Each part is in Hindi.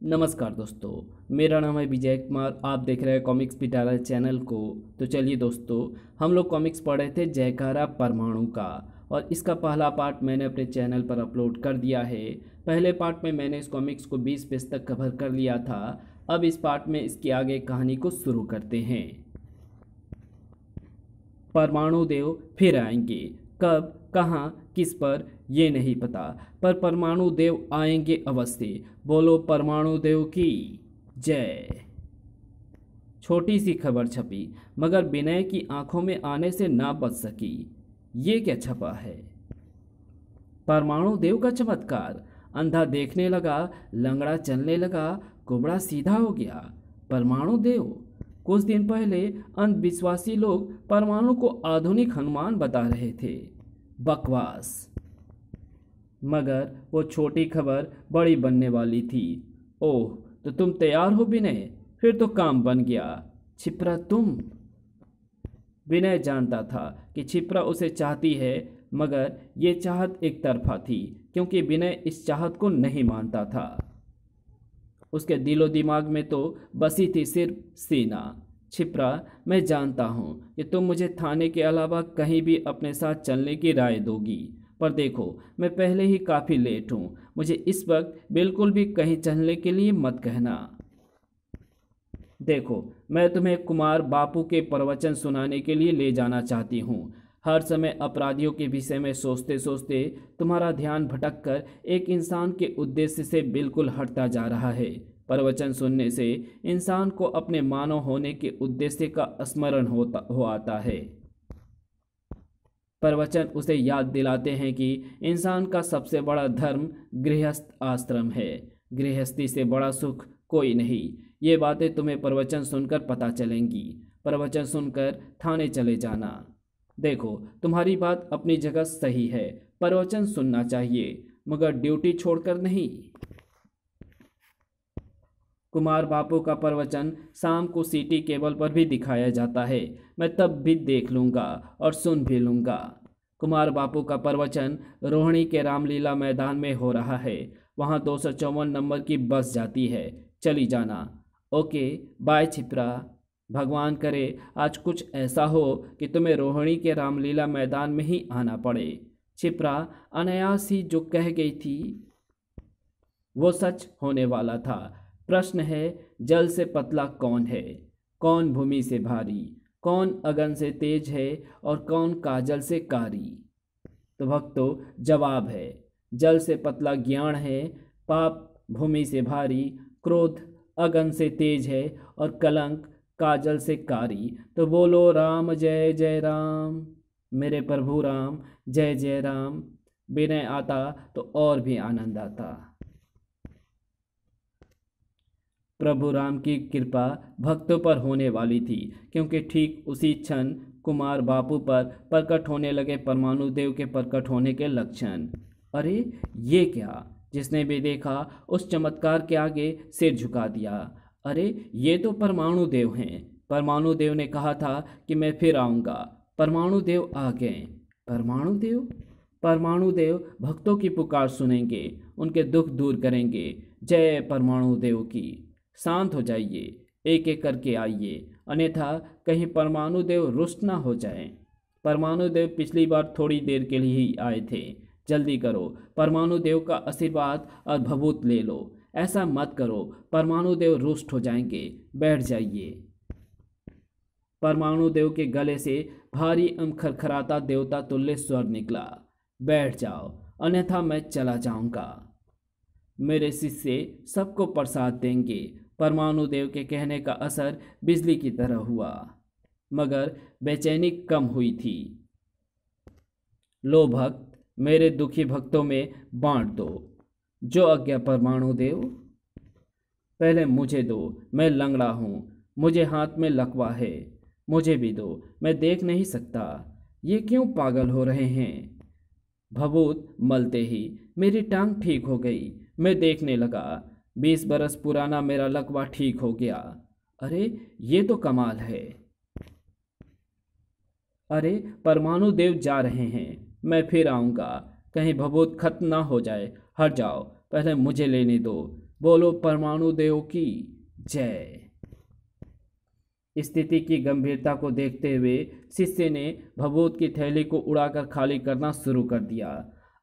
नमस्कार दोस्तों। मेरा नाम है विजय कुमार। आप देख रहे हैं कॉमिक्स पिटारा चैनल को। तो चलिए दोस्तों, हम लोग कॉमिक्स पढ़ रहे थे जयकारा परमाणु का, और इसका पहला पार्ट मैंने अपने चैनल पर अपलोड कर दिया है। पहले पार्ट में मैंने इस कॉमिक्स को 20 पेज तक कवर कर लिया था। अब इस पार्ट में इसकी आगे कहानी को शुरू करते हैं। परमाणु देव फिर आएंगे, कब, कहाँ, किस पर, ये नहीं पता, पर परमाणु देव आएंगे अवश्य। बोलो परमाणु देव की जय। छोटी सी खबर छपी, मगर विनय की आंखों में आने से ना बच सकी। ये क्या छपा है? परमाणु देव का चमत्कार। अंधा देखने लगा, लंगड़ा चलने लगा, कुबड़ा सीधा हो गया। परमाणु देव। कुछ दिन पहले अंधविश्वासी लोग परमाणु को आधुनिक हनुमान बता रहे थे। बकवास। मगर वो छोटी खबर बड़ी बनने वाली थी। ओह, तो तुम तैयार हो विनय? फिर तो काम बन गया। छिपरा तुम? विनय जानता था कि छिपरा उसे चाहती है, मगर ये चाहत एक तरफा थी, क्योंकि विनय इस चाहत को नहीं मानता था। उसके दिलो दिमाग में तो बसी थी सिर्फ सीना। छिपरा, मैं जानता हूँ कि तुम मुझे थाने के अलावा कहीं भी अपने साथ चलने की राय दोगी, पर देखो, मैं पहले ही काफ़ी लेट हूँ। मुझे इस वक्त बिल्कुल भी कहीं चलने के लिए मत कहना। देखो, मैं तुम्हें कुमार बापू के प्रवचन सुनाने के लिए ले जाना चाहती हूँ। हर समय अपराधियों के विषय में सोचते सोचते तुम्हारा ध्यान भटककर एक इंसान के उद्देश्य से बिल्कुल हटता जा रहा है। प्रवचन सुनने से इंसान को अपने मानव होने के उद्देश्य का स्मरण हो आता है। प्रवचन उसे याद दिलाते हैं कि इंसान का सबसे बड़ा धर्म गृहस्थ आश्रम है। गृहस्थी से बड़ा सुख कोई नहीं। ये बातें तुम्हें प्रवचन सुनकर पता चलेंगी। प्रवचन सुनकर थाने चले जाना। देखो, तुम्हारी बात अपनी जगह सही है, प्रवचन सुनना चाहिए, मगर ड्यूटी छोड़कर नहीं। कुमार बापू का प्रवचन शाम को सिटी केबल पर भी दिखाया जाता है। मैं तब भी देख लूँगा और सुन भी लूँगा। कुमार बापू का प्रवचन रोहिणी के रामलीला मैदान में हो रहा है। वहाँ 254 नंबर की बस जाती है। चली जाना। Okay, bye Shipra. भगवान करे आज कुछ ऐसा हो कि तुम्हें रोहिणी के रामलीला मैदान में ही आना पड़े। छिपरा अनायास ही जो कह गई थी वो सच होने वाला था। प्रश्न है, जल से पतला कौन है? कौन भूमि से भारी? कौन अगन से तेज है और कौन काजल से कारी? तो भक्तों, जवाब है, जल से पतला ज्ञान है, पाप भूमि से भारी, क्रोध अगन से तेज है और कलंक काजल से कारी। तो बोलो राम जय जय राम। मेरे प्रभु राम जय जय राम। विनय आता तो और भी आनंद आता। प्रभु राम की कृपा भक्तों पर होने वाली थी, क्योंकि ठीक उसी क्षण कुमार बापू पर प्रकट होने लगे परमाणु देव के प्रकट होने के लक्षण। अरे ये क्या? जिसने भी देखा उस चमत्कार के आगे सिर झुका दिया। अरे ये तो परमाणु देव हैं। परमाणु देव ने कहा था कि मैं फिर आऊँगा। परमाणु देव आ गए। परमाणु देव? परमाणु देव भक्तों की पुकार सुनेंगे, उनके दुख दूर करेंगे। जय परमाणु देव की। शांत हो जाइए, एक एक करके आइए, अन्यथा कहीं परमाणु देव रुष्ट ना हो जाएं। परमाणु देव पिछली बार थोड़ी देर के लिए ही आए थे। जल्दी करो, परमाणु देव का आशीर्वाद और भभूत ले लो। ऐसा मत करो, परमाणु देव रुष्ट हो जाएंगे। बैठ जाइए। परमाणु देव के गले से भारी एवं खरखराता देवता तुल्य स्वर निकला। बैठ जाओ, अन्यथा मैं चला जाऊंगा। मेरे शिष्य सबको प्रसाद देंगे। परमाणु देव के कहने का असर बिजली की तरह हुआ, मगर बेचैनी कम हुई थी। लो भक्त, मेरे दुखी भक्तों में बांट दो। जो आज्ञा परमाणु देव। पहले मुझे दो, मैं लंगड़ा हूँ, मुझे हाथ में लकवा है। मुझे भी दो, मैं देख नहीं सकता। ये क्यों पागल हो रहे हैं? भभूत मलते ही मेरी टांग ठीक हो गई। मैं देखने लगा। 20 बरस पुराना मेरा लकवा ठीक हो गया। अरे ये तो कमाल है। अरे परमाणु देव जा रहे हैं, मैं फिर आऊँगा। कहीं भभूत खत्म ना हो जाए। हट जाओ, पहले मुझे लेने दो। बोलो परमाणु देव की जय। स्थिति की गंभीरता को देखते हुए शिष्य ने भभूत की थैली को उड़ाकर खाली करना शुरू कर दिया।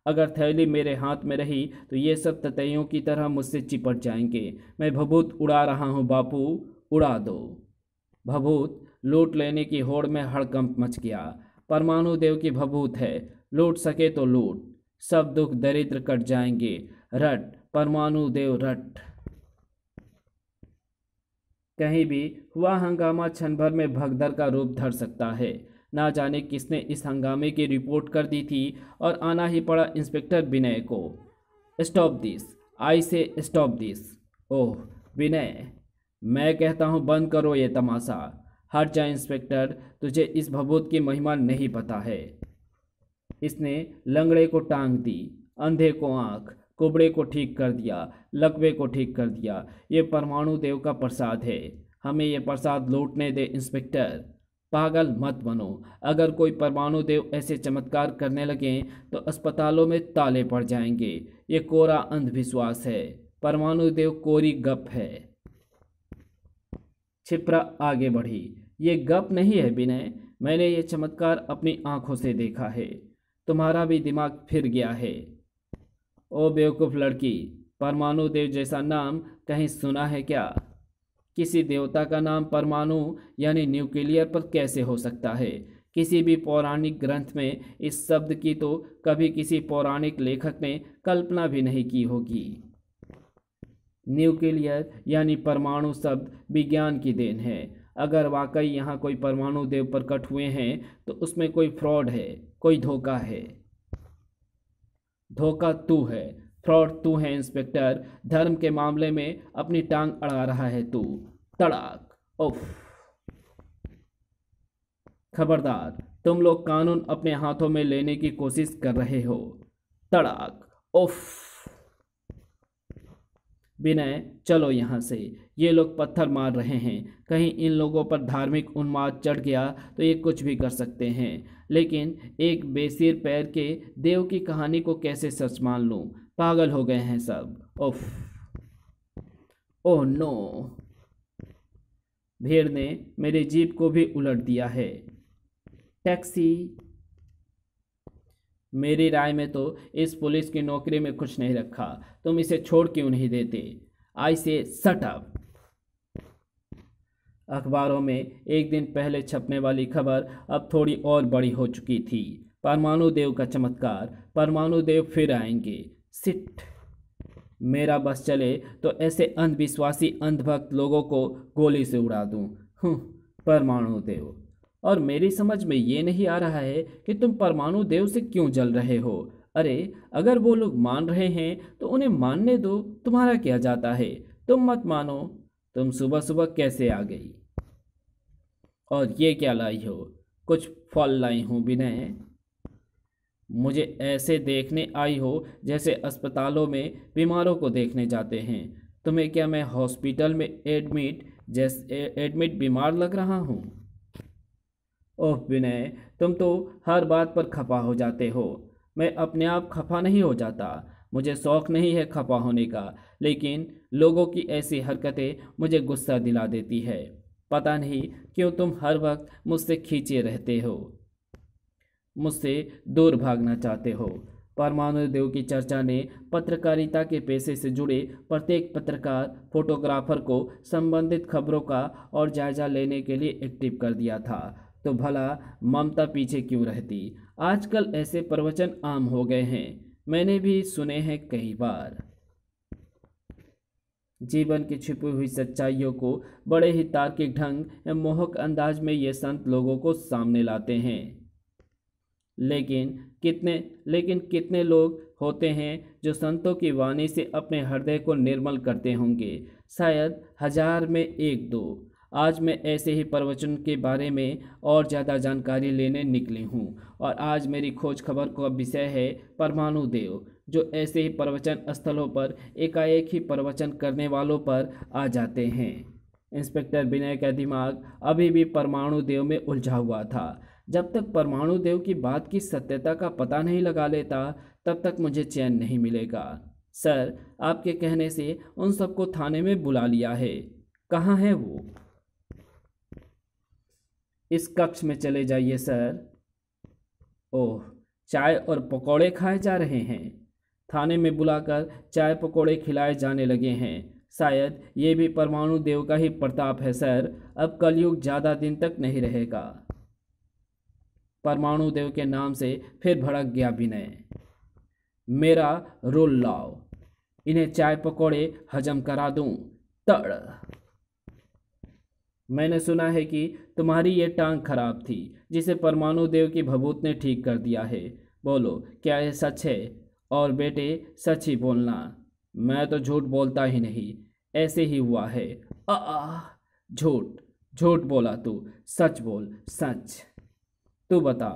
अगर थैली मेरे हाथ में रही तो ये सब ततैयों की तरह मुझसे चिपट जाएंगे। मैं भभूत उड़ा रहा हूँ बापू, उड़ा दो। भभूत लूट लेने की होड़ में हड़कंप मच गया। परमाणु देव की भभूत है, लूट सके तो लूट, सब दुख दरिद्र कट जाएंगे। रट परमाणु देव रट। कहीं भी हुआ हंगामा क्षण भर में भगदड़ का रूप धर सकता है। ना जाने किसने इस हंगामे की रिपोर्ट कर दी थी और आना ही पड़ा इंस्पेक्टर विनय को। स्टॉप दिस, आई से स्टॉप दिस। ओह विनय, मैं कहता हूँ बंद करो ये तमाशा। हट जा इंस्पेक्टर, तुझे इस भभूत की महिमा नहीं पता है। इसने लंगड़े को टांग दी, अंधे को आंख, कुबड़े को ठीक कर दिया, लकवे को ठीक कर दिया। ये परमाणु देव का प्रसाद है, हमें ये प्रसाद लूटने दे इंस्पेक्टर। पागल मत बनो। अगर कोई परमाणु देव ऐसे चमत्कार करने लगे तो अस्पतालों में ताले पड़ जाएंगे। ये कोरा अंधविश्वास है। परमाणु देव कोरी गप है। क्षिप्रा आगे बढ़ी। ये गप नहीं है विनय, मैंने ये चमत्कार अपनी आंखों से देखा है। तुम्हारा भी दिमाग फिर गया है। ओ बेवकूफ़ लड़की, परमाणु देव जैसा नाम कहीं सुना है क्या? किसी देवता का नाम परमाणु यानी न्यूक्लियर पर कैसे हो सकता है? किसी भी पौराणिक ग्रंथ में इस शब्द की तो कभी किसी पौराणिक लेखक ने कल्पना भी नहीं की होगी। न्यूक्लियर यानी परमाणु शब्द विज्ञान की देन है। अगर वाकई यहाँ कोई परमाणु देव प्रकट हुए हैं तो उसमें कोई फ्रॉड है, कोई धोखा है। धोखा तू है, फ्रॉड तू है इंस्पेक्टर। धर्म के मामले में अपनी टांग अड़ा रहा है तू। तड़ाक। उफ। खबरदार, तुम लोग कानून अपने हाथों में लेने की कोशिश कर रहे हो। तड़ाक। उफ। विनय, चलो यहाँ से। ये लोग पत्थर मार रहे हैं, कहीं इन लोगों पर धार्मिक उन्माद चढ़ गया तो ये कुछ भी कर सकते हैं। लेकिन एक बेसिर पैर के देव की कहानी को कैसे सच मान लूं? पागल हो गए हैं सब। उफ। ओह नो, भीड़ ने मेरी जीप को भी उलट दिया है। टैक्सी। मेरी राय में तो इस पुलिस की नौकरी में कुछ नहीं रखा। तुम इसे छोड़ क्यों नहीं देते? आई से शट अप। अखबारों में एक दिन पहले छपने वाली खबर अब थोड़ी और बड़ी हो चुकी थी। परमाणु देव का चमत्कार, परमाणु देव फिर आएंगे। सिट। मेरा बस चले तो ऐसे अंधविश्वासी अंधभक्त लोगों को गोली से उड़ा दूं। परमाणु देव। और मेरी समझ में ये नहीं आ रहा है कि तुम परमाणु देव से क्यों जल रहे हो। अरे अगर वो लोग मान रहे हैं तो उन्हें मानने दो, तुम्हारा क्या जाता है? तुम मत मानो। तुम सुबह सुबह कैसे आ गई? और ये क्या लाई हो? कुछ फल लाई हूँ विनय। मुझे ऐसे देखने आई हो जैसे अस्पतालों में बीमारों को देखने जाते हैं। तुम्हें क्या मैं हॉस्पिटल में एडमिट बीमार लग रहा हूँ? ओह विनय, तुम तो हर बात पर खफा हो जाते हो। मैं अपने आप खफा नहीं हो जाता, मुझे शौक़ नहीं है खफा होने का, लेकिन लोगों की ऐसी हरकतें मुझे गुस्सा दिला देती है। पता नहीं क्यों तुम हर वक्त मुझसे खींचे रहते हो, मुझसे दूर भागना चाहते हो। परमाणु देव की चर्चा ने पत्रकारिता के पेशे से जुड़े प्रत्येक पत्रकार फोटोग्राफर को संबंधित खबरों का और जायजा लेने के लिए एक्टिव कर दिया था। तो भला ममता पीछे क्यों रहती? आजकल ऐसे प्रवचन आम हो गए हैं, मैंने भी सुने हैं कई बार। जीवन की छिपी हुई सच्चाइयों को बड़े ही तार्किक ढंग या मोहक अंदाज में ये संत लोगों को सामने लाते हैं। लेकिन कितने लोग होते हैं जो संतों की वाणी से अपने हृदय को निर्मल करते होंगे? शायद 1000 में 1-2। आज मैं ऐसे ही प्रवचन के बारे में और ज़्यादा जानकारी लेने निकली हूँ और आज मेरी खोज खबर का विषय है परमाणु देव, जो ऐसे ही प्रवचन स्थलों पर एकाएक ही प्रवचन करने वालों पर आ जाते हैं। इंस्पेक्टर विनय का दिमाग अभी भी परमाणु देव में उलझा हुआ था। जब तक परमाणु देव की बात की सत्यता का पता नहीं लगा लेता तब तक मुझे चैन नहीं मिलेगा। सर, आपके कहने से उन सबको थाने में बुला लिया है। कहाँ है वो? इस कक्ष में चले जाइए सर। ओह, चाय और पकौड़े खाए जा रहे हैं। थाने में बुलाकर चाय पकौड़े खिलाए जाने लगे हैं। शायद ये भी परमाणु देव का ही प्रताप है सर। अब कलयुग ज़्यादा दिन तक नहीं रहेगा। परमाणु देव के नाम से फिर भड़क गया विनय। मेरा रोल लाओ, इन्हें चाय पकौड़े हजम करा दूं। तड़। मैंने सुना है कि तुम्हारी ये टांग खराब थी, जिसे परमाणु देव की भभूत ने ठीक कर दिया है। बोलो, क्या यह सच है? और बेटे, सच ही बोलना। मैं तो झूठ बोलता ही नहीं, ऐसे ही हुआ है। झूठ झूठ बोला तू, सच बोल, सच। तू बता,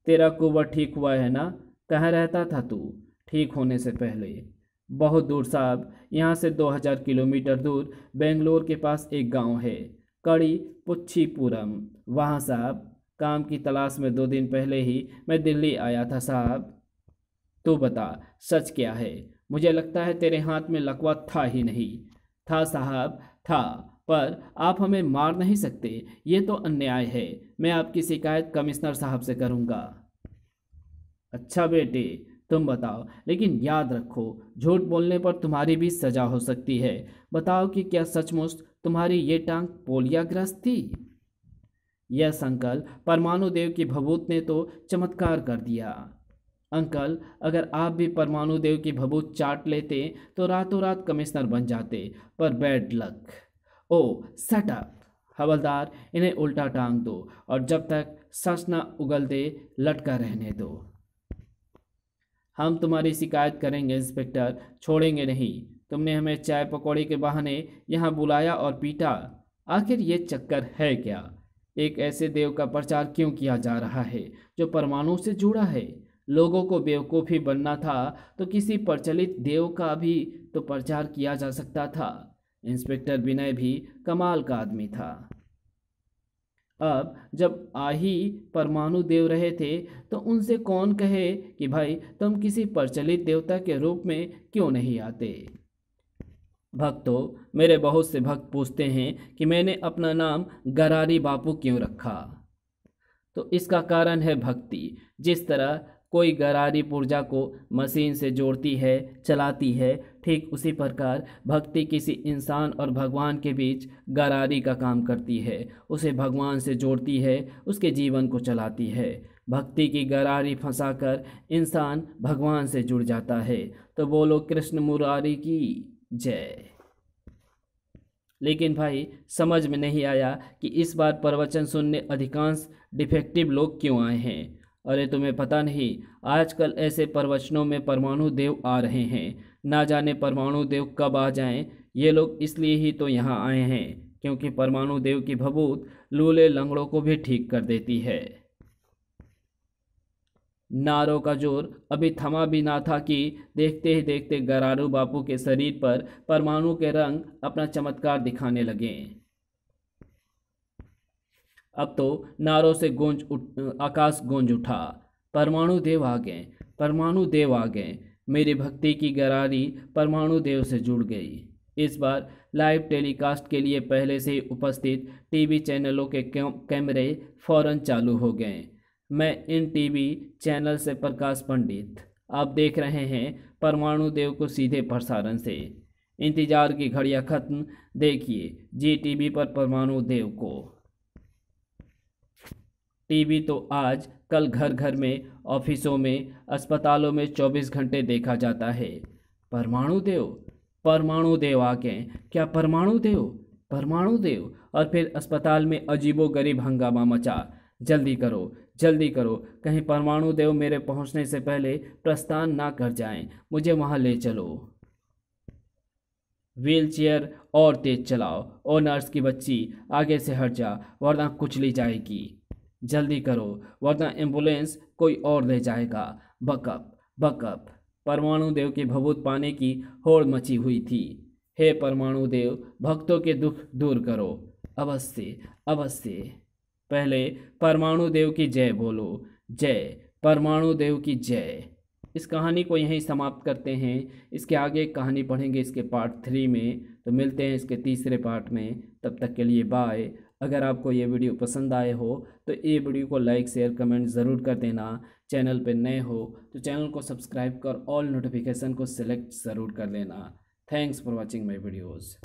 तेरा कुंवर ठीक हुआ है ना? कहाँ रहता था तू ठीक होने से पहले? बहुत दूर साहब, यहाँ से 2000 किलोमीटर दूर बेंगलोर के पास एक गांव है, कड़ी पुच्छीपुरम। वहाँ साहब, काम की तलाश में 2 दिन पहले ही मैं दिल्ली आया था साहब। तू बता, सच क्या है? मुझे लगता है तेरे हाथ में लकवा था ही नहीं। था साहब, था, पर आप हमें मार नहीं सकते। ये तो अन्याय है। मैं आपकी शिकायत कमिश्नर साहब से करूँगा। अच्छा बेटे, तुम बताओ, लेकिन याद रखो, झूठ बोलने पर तुम्हारी भी सजा हो सकती है। बताओ कि क्या सचमुच तुम्हारी ये टांग पोलियाग्रस्त थी? यस अंकल, परमाणु देव की भभूत ने तो चमत्कार कर दिया। अंकल, अगर आप भी परमाणु देव की भभूत चाट लेते तो रातों रात कमिश्नर बन जाते, पर बैड लक। ओ शट अप! हवलदार, इन्हें उल्टा टांग दो और जब तक सच न उगल दे लटका रहने दो। हम तुम्हारी शिकायत करेंगे इंस्पेक्टर, छोड़ेंगे नहीं। तुमने हमें चाय पकौड़ी के बहाने यहाँ बुलाया और पीटा। आखिर ये चक्कर है क्या? एक ऐसे देव का प्रचार क्यों किया जा रहा है जो परमाणु से जुड़ा है? लोगों को बेवकूफ़ी बनना था तो किसी प्रचलित देव का भी तो प्रचार किया जा सकता था। इंस्पेक्टर विनय भी कमाल का आदमी था। अब जब आही परमाणु देव रहे थे तो उनसे कौन कहे कि भाई तुम किसी प्रचलित देवता के रूप में क्यों नहीं आते? भक्तों, मेरे बहुत से भक्त पूछते हैं कि मैंने अपना नाम गरारी बापू क्यों रखा। तो इसका कारण है भक्ति। जिस तरह कोई गरारी पुर्जा को मशीन से जोड़ती है, चलाती है, ठीक उसी प्रकार भक्ति किसी इंसान और भगवान के बीच गरारी का काम करती है। उसे भगवान से जोड़ती है, उसके जीवन को चलाती है। भक्ति की गरारी फंसाकर इंसान भगवान से जुड़ जाता है। तो बोलो कृष्ण मुरारी की जय। लेकिन भाई, समझ में नहीं आया कि इस बार प्रवचन सुनने अधिकांश डिफेक्टिव लोग क्यों आए हैं। अरे तुम्हें पता नहीं, आजकल ऐसे प्रवचनों में परमाणु देव आ रहे हैं। ना जाने परमाणु देव कब आ जाएं। ये लोग इसलिए ही तो यहाँ आए हैं क्योंकि परमाणु देव की भभूत लूले लंगड़ों को भी ठीक कर देती है। नारों का जोर अभी थमा भी ना था कि देखते ही देखते गरारू बापू के शरीर पर परमाणु के रंग अपना चमत्कार दिखाने लगे। अब तो नारों से आकाश गूंज उठा। परमाणु देव आ गए, परमाणु देव आ गए। मेरी भक्ति की गरारी परमाणु देव से जुड़ गई। इस बार लाइव टेलीकास्ट के लिए पहले से ही उपस्थित टीवी चैनलों के कैमरे फौरन चालू हो गए। मैं इन टीवी चैनल से प्रकाश पंडित, आप देख रहे हैं परमाणु देव को सीधे प्रसारण से। इंतजार की घड़ियां खत्म, देखिए जी टीवी पर परमाणु देव को। टीवी तो आज कल घर घर में, ऑफिसों में, अस्पतालों में 24 घंटे देखा जाता है। परमाणु देव, परमाणु देव आ गए। क्या परमाणु देव? परमाणु देव। और फिर अस्पताल में अजीबोगरीब हंगामा मचा। जल्दी करो, जल्दी करो, कहीं परमाणु देव मेरे पहुंचने से पहले प्रस्थान ना कर जाएं। मुझे वहां ले चलो। व्हील चेयर और तेज चलाओ। ओ नर्स की बच्ची, आगे से हट जा वरना कुचली जाएगी। जल्दी करो वरना एम्बुलेंस कोई और ले जाएगा। Backup backup. परमाणु देव की भभूत पाने की होड़ मची हुई थी। हे परमाणु देव, भक्तों के दुख दूर करो। अवश्य अवश्य। पहले परमाणु देव की जय बोलो। जय, परमाणु देव की जय। इस कहानी को यहीं समाप्त करते हैं। इसके आगे एक कहानी पढ़ेंगे इसके पार्ट 3 में। तो मिलते हैं इसके तीसरे पार्ट में, तब तक के लिए बाय। अगर आपको ये वीडियो पसंद आए हो तो ये वीडियो को लाइक शेयर कमेंट ज़रूर कर देना। चैनल पे नए हो तो चैनल को सब्सक्राइब कर ऑल नोटिफिकेशन को सिलेक्ट ज़रूर कर लेना। Thanks for watching my videos.